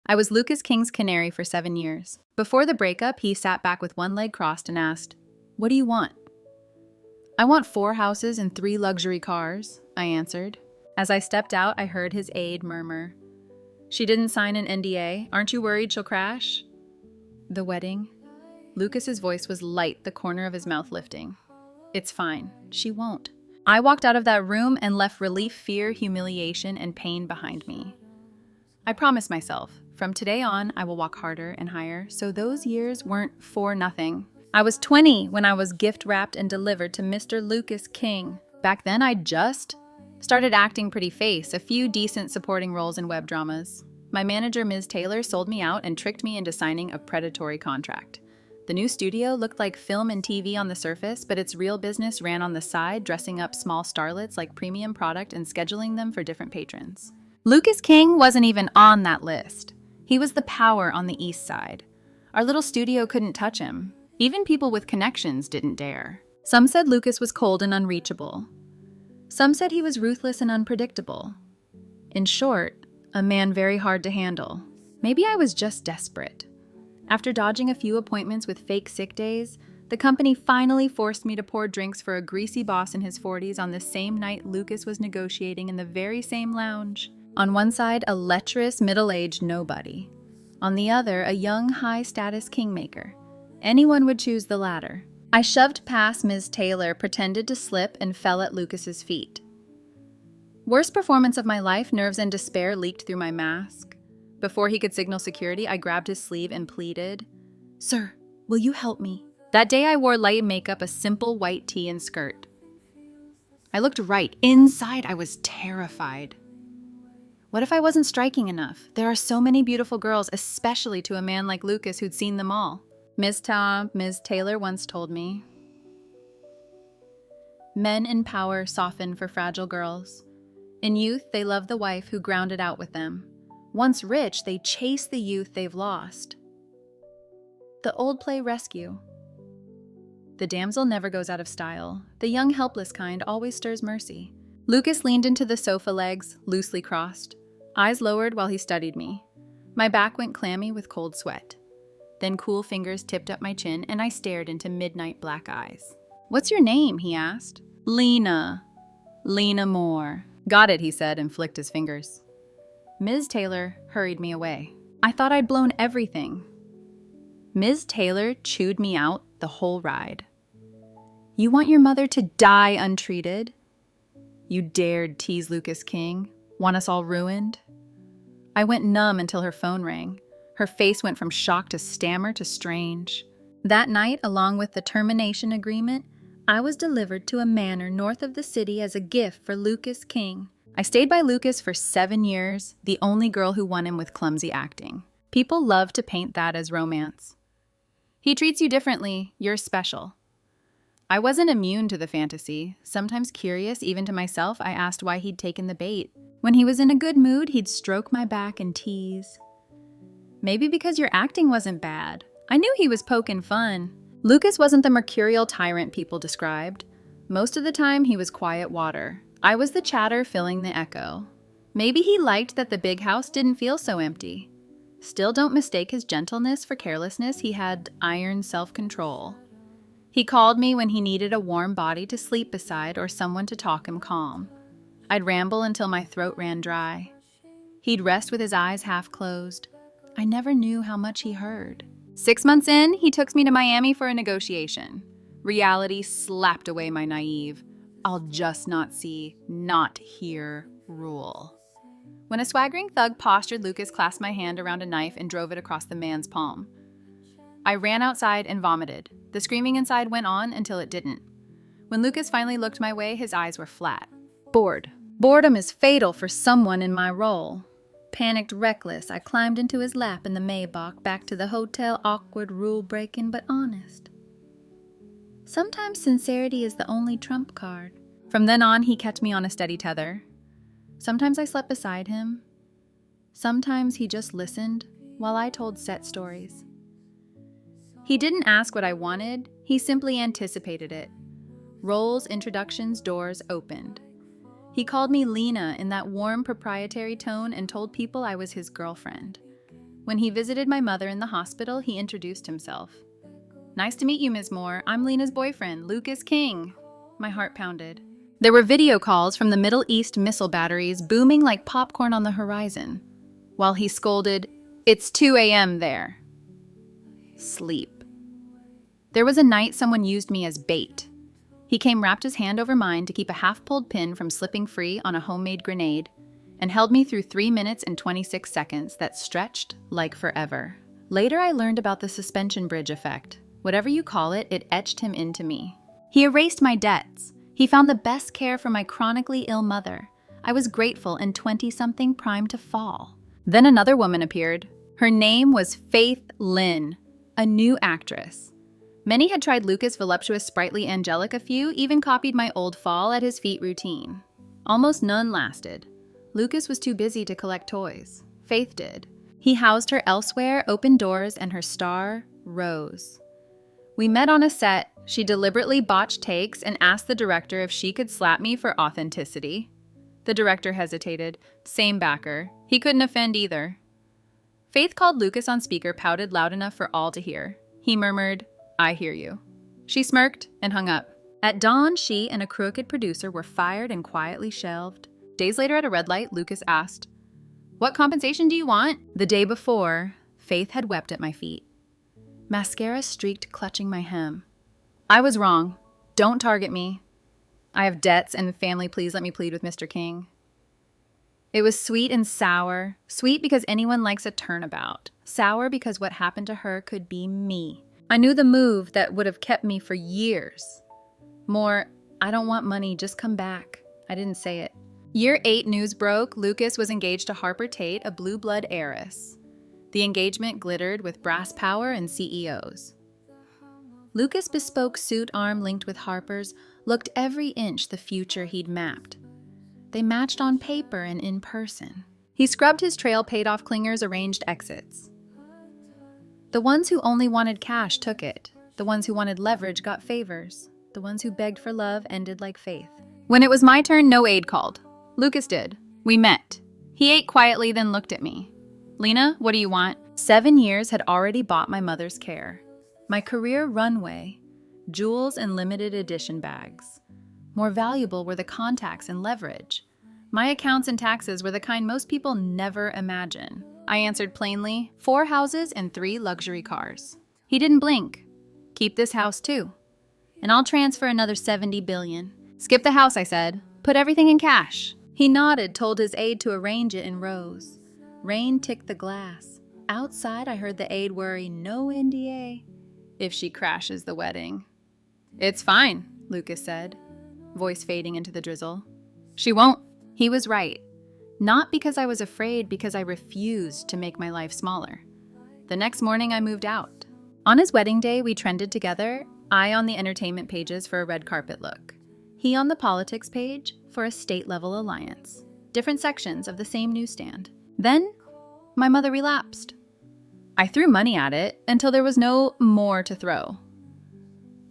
I was Lucas King's Canary for 7 years. Before the breakup, he sat back with one leg crossed and asked, "What do you want?" "I want 4 houses and 3 luxury cars," I answered. As I stepped out, I heard his aide murmur, "She didn't sign an NDA. Aren't you worried she'll crash?" "The wedding?" Lucas's voice was light, the corner of his mouth lifting. "It's fine. She won't." I walked out of that room and left relief, fear, humiliation, and pain behind me. I promised myself, from today on, I will walk harder and higher, so those years weren't for nothing. I was 20 when I was gift-wrapped and delivered to Mr. Lucas King. Back then, I just started acting pretty face, a few decent supporting roles in web dramas. My manager, Ms. Taylor, sold me out and tricked me into signing a predatory contract. The new studio looked like film and TV on the surface, but its real business ran on the side, dressing up small starlets like premium product and scheduling them for different patrons. Lucas King wasn't even on that list. He was the power on the east side. Our little studio couldn't touch him. Even people with connections didn't dare. Some said Lucas was cold and unreachable. Some said he was ruthless and unpredictable. In short, a man very hard to handle. Maybe I was just desperate. After dodging a few appointments with fake sick days, the company finally forced me to pour drinks for a greasy boss in his 40s on the same night Lucas was negotiating in the very same lounge. On one side, a lecherous, middle-aged nobody. On the other, a young, high-status kingmaker. Anyone would choose the latter. I shoved past Ms. Taylor, pretended to slip, and fell at Lucas's feet. Worst performance of my life, nerves and despair leaked through my mask. Before he could signal security, I grabbed his sleeve and pleaded, "Sir, will you help me?" That day I wore light makeup, a simple white tee and skirt. I looked right. Inside, I was terrified. What if I wasn't striking enough? There are so many beautiful girls, especially to a man like Lucas who'd seen them all. Ms. Taylor once told me, "Men in power soften for fragile girls. In youth, they love the wife who grounded out with them. Once rich, they chase the youth they've lost." The old play Rescue. The damsel never goes out of style. The young helpless kind always stirs mercy. Lucas leaned into the sofa legs, loosely crossed. Eyes lowered while he studied me. My back went clammy with cold sweat. Then cool fingers tipped up my chin and I stared into midnight black eyes. "What's your name?" he asked. "Lena. Lena Moore." "Got it," he said and flicked his fingers. Ms. Taylor hurried me away. I thought I'd blown everything. Ms. Taylor chewed me out the whole ride. "You want your mother to die untreated? You dared tease Lucas King? Want us all ruined?" I went numb until her phone rang. Her face went from shock to stammer to strange. That night, along with the termination agreement, I was delivered to a manor north of the city as a gift for Lucas King. I stayed by Lucas for 7 years, the only girl who won him with clumsy acting. People love to paint that as romance. He treats you differently, you're special. I wasn't immune to the fantasy. Sometimes curious, even to myself, I asked why he'd taken the bait. When he was in a good mood, he'd stroke my back and tease. "Maybe because your acting wasn't bad." I knew he was poking fun. Lucas wasn't the mercurial tyrant people described. Most of the time, he was quiet water. I was the chatter filling the echo. Maybe he liked that the big house didn't feel so empty. Still, don't mistake his gentleness for carelessness. He had iron self-control. He called me when he needed a warm body to sleep beside or someone to talk him calm. I'd ramble until my throat ran dry. He'd rest with his eyes half closed. I never knew how much he heard. 6 months in, he took me to Miami for a negotiation. Reality slapped away my naive, "I'll just not see, not hear" rule. When a swaggering thug postured, Lucas clasped my hand around a knife and drove it across the man's palm. I ran outside and vomited. The screaming inside went on until it didn't. When Lucas finally looked my way, his eyes were flat. Bored. Boredom is fatal for someone in my role. Panicked, reckless, I climbed into his lap in the Maybach, back to the hotel, awkward, rule-breaking, but honest. Sometimes sincerity is the only trump card. From then on, he kept me on a steady tether. Sometimes I slept beside him. Sometimes he just listened while I told set stories. He didn't ask what I wanted, he simply anticipated it. Roles, introductions, doors opened. He called me Lena in that warm, proprietary tone and told people I was his girlfriend. When he visited my mother in the hospital, he introduced himself. "Nice to meet you, Ms. Moore. I'm Lena's boyfriend, Lucas King." My heart pounded. There were video calls from the Middle East missile batteries booming like popcorn on the horizon, while he scolded, "It's 2 a.m. there." Sleep. There was a night someone used me as bait. He came, wrapped his hand over mine to keep a half-pulled pin from slipping free on a homemade grenade, and held me through 3 minutes and 26 seconds that stretched like forever. Later, I learned about the suspension bridge effect. Whatever you call it, it etched him into me. He erased my debts. He found the best care for my chronically ill mother. I was grateful and 20-something primed to fall. Then another woman appeared. Her name was Faith Lynn, a new actress. Many had tried Lucas' voluptuous, sprightly angelic. A few even copied my old fall at his feet routine. Almost none lasted. Lucas was too busy to collect toys. Faith did. He housed her elsewhere, opened doors, and her star rose. We met on a set. She deliberately botched takes and asked the director if she could slap me for authenticity. The director hesitated. Same backer. He couldn't offend either. Faith called Lucas on speaker, pouted loud enough for all to hear. He murmured, "I hear you." She smirked and hung up. At dawn, she and a crooked producer were fired and quietly shelved. Days later at a red light, Lucas asked, "What compensation do you want?" The day before, Faith had wept at my feet. Mascara streaked, clutching my hem. "I was wrong. Don't target me. I have debts and family. Please let me plead with Mr. King." It was sweet and sour. Sweet because anyone likes a turnabout. Sour because what happened to her could be me. I knew the move that would have kept me for years. More, "I don't want money, just come back." I didn't say it. Year 8 news broke. Lucas was engaged to Harper Tate, a blue blood heiress. The engagement glittered with brass power and CEOs. Lucas' bespoke suit, arm linked with Harper's, looked every inch the future he'd mapped. They matched on paper and in person. He scrubbed his trail, paid off clingers, arranged exits. The ones who only wanted cash took it. The ones who wanted leverage got favors. The ones who begged for love ended like Faith. When it was my turn, no aide called. Lucas did. We met. He ate quietly, then looked at me. "Lena, what do you want?" 7 years had already bought my mother's care. My career runway, jewels and limited edition bags. More valuable were the contacts and leverage. My accounts and taxes were the kind most people never imagine. I answered plainly, 4 houses and 3 luxury cars. He didn't blink. "Keep this house too. And I'll transfer another $70 billion. "Skip the house," I said. "Put everything in cash." He nodded, told his aide to arrange it in rows. Rain ticked the glass. Outside, I heard the aide worry, "No NDA if she crashes the wedding." "It's fine," Lucas said, voice fading into the drizzle. "She won't." He was right. Not because I was afraid, because I refused to make my life smaller. The next morning, I moved out. On his wedding day, we trended together, I on the entertainment pages for a red carpet look. He on the politics page for a state-level alliance. Different sections of the same newsstand. Then, my mother relapsed. I threw money at it until there was no more to throw.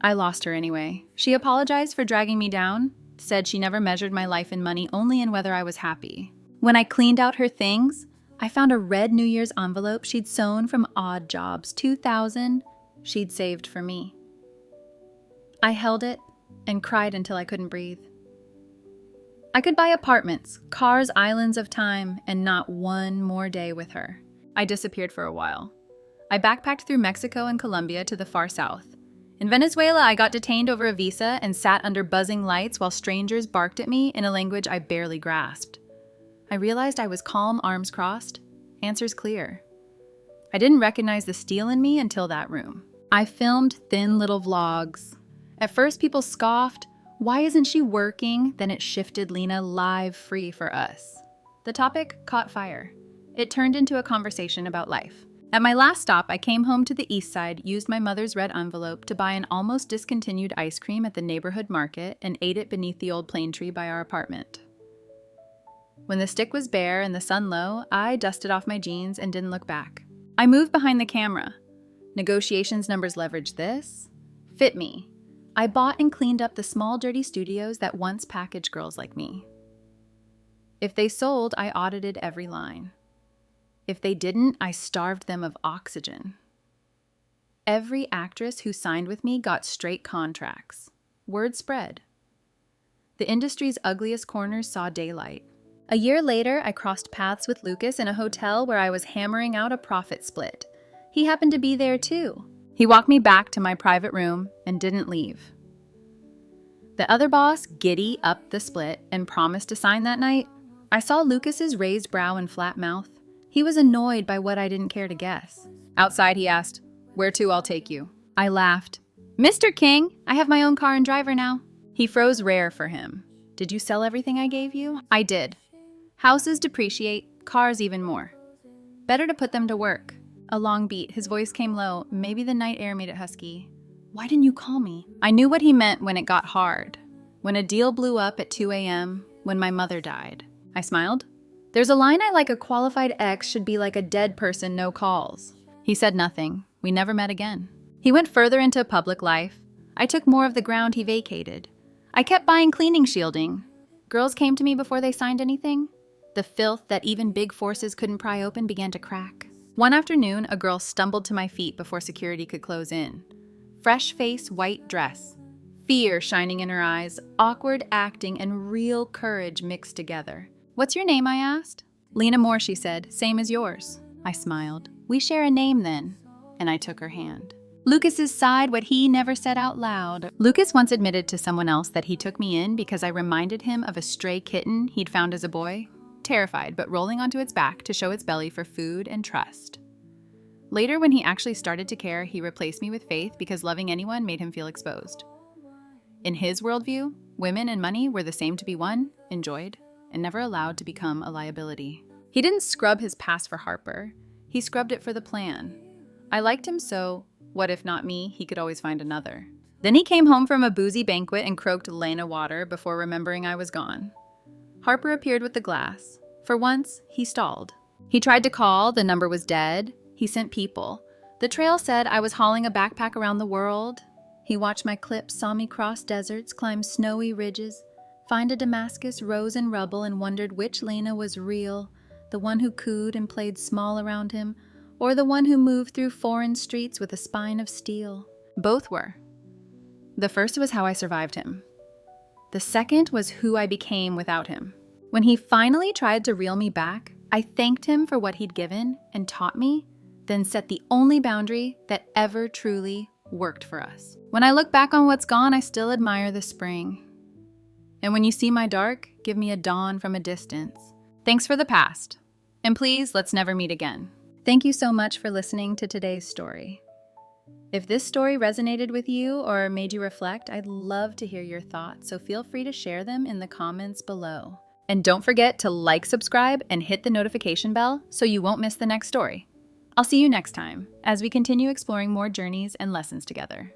I lost her anyway. She apologized for dragging me down, said she never measured my life in money, only in whether I was happy. When I cleaned out her things, I found a red New Year's envelope she'd sewn from odd jobs, $2,000 she'd saved for me. I held it and cried until I couldn't breathe. I could buy apartments, cars, islands of time, and not one more day with her. I disappeared for a while. I backpacked through Mexico and Colombia to the far south. In Venezuela, I got detained over a visa and sat under buzzing lights while strangers barked at me in a language I barely grasped. I realized I was calm, arms crossed, answers clear. I didn't recognize the steel in me until that room. I filmed thin little vlogs. At first, people scoffed, "Why isn't she working?" Then it shifted Lena live free for us. The topic caught fire. It turned into a conversation about life. At my last stop, I came home to the east side, used my mother's red envelope to buy an almost discontinued ice cream at the neighborhood market and ate it beneath the old plane tree by our apartment. When the stick was bare and the sun low, I dusted off my jeans and didn't look back. I moved behind the camera. Negotiations numbers leveraged this. Fit me. I bought and cleaned up the small, dirty studios that once packaged girls like me. If they sold, I audited every line. If they didn't, I starved them of oxygen. Every actress who signed with me got straight contracts. Word spread. The industry's ugliest corners saw daylight. A year later, I crossed paths with Lucas in a hotel where I was hammering out a profit split. He happened to be there too. He walked me back to my private room and didn't leave. The other boss giddy upped the split and promised to sign that night. I saw Lucas's raised brow and flat mouth. He was annoyed by what I didn't care to guess. Outside, he asked, "Where to? I'll take you." I laughed. "Mr. King, I have my own car and driver now." He froze rare for him. "Did you sell everything I gave you?" I did. Houses depreciate, cars even more. Better to put them to work. A long beat, his voice came low. Maybe the night air made it husky. "Why didn't you call me?" I knew what he meant when it got hard. When a deal blew up at 2 a.m., when my mother died. I smiled. "There's a line I like: a qualified ex should be like a dead person, no calls." He said nothing. We never met again. He went further into public life. I took more of the ground he vacated. I kept buying cleaning shielding. Girls came to me before they signed anything. The filth that even big forces couldn't pry open began to crack. One afternoon, a girl stumbled to my feet before security could close in. Fresh face, white dress. Fear shining in her eyes, awkward acting, and real courage mixed together. "What's your name?" I asked. "Lena Moore," she said. "Same as yours." I smiled. "We share a name then." And I took her hand. Lucas's sighed what he never said out loud. Lucas once admitted to someone else that he took me in because I reminded him of a stray kitten he'd found as a boy, terrified but rolling onto its back to show its belly for food and trust. Later, when he actually started to care, he replaced me with Faith because loving anyone made him feel exposed. In his worldview, women and money were the same to be won, enjoyed, and never allowed to become a liability. He didn't scrub his past for Harper. He scrubbed it for the plan. I liked him so, what if not me, he could always find another. Then he came home from a boozy banquet and croaked Lena water before remembering I was gone. Harper appeared with the glass. For once, he stalled. He tried to call, the number was dead. He sent people. The trail said I was hauling a backpack around the world. He watched my clips, saw me cross deserts, climb snowy ridges, find a Damascus rose in rubble, and wondered which Lena was real, the one who cooed and played small around him, or the one who moved through foreign streets with a spine of steel. Both were. The first was how I survived him. The second was who I became without him. When he finally tried to reel me back, I thanked him for what he'd given and taught me, then set the only boundary that ever truly worked for us. When I look back on what's gone, I still admire the spring. And when you see my dark, give me a dawn from a distance. Thanks for the past. And please, let's never meet again. Thank you so much for listening to today's story. If this story resonated with you or made you reflect, I'd love to hear your thoughts, so feel free to share them in the comments below. And don't forget to like, subscribe, and hit the notification bell so you won't miss the next story. I'll see you next time as we continue exploring more journeys and lessons together.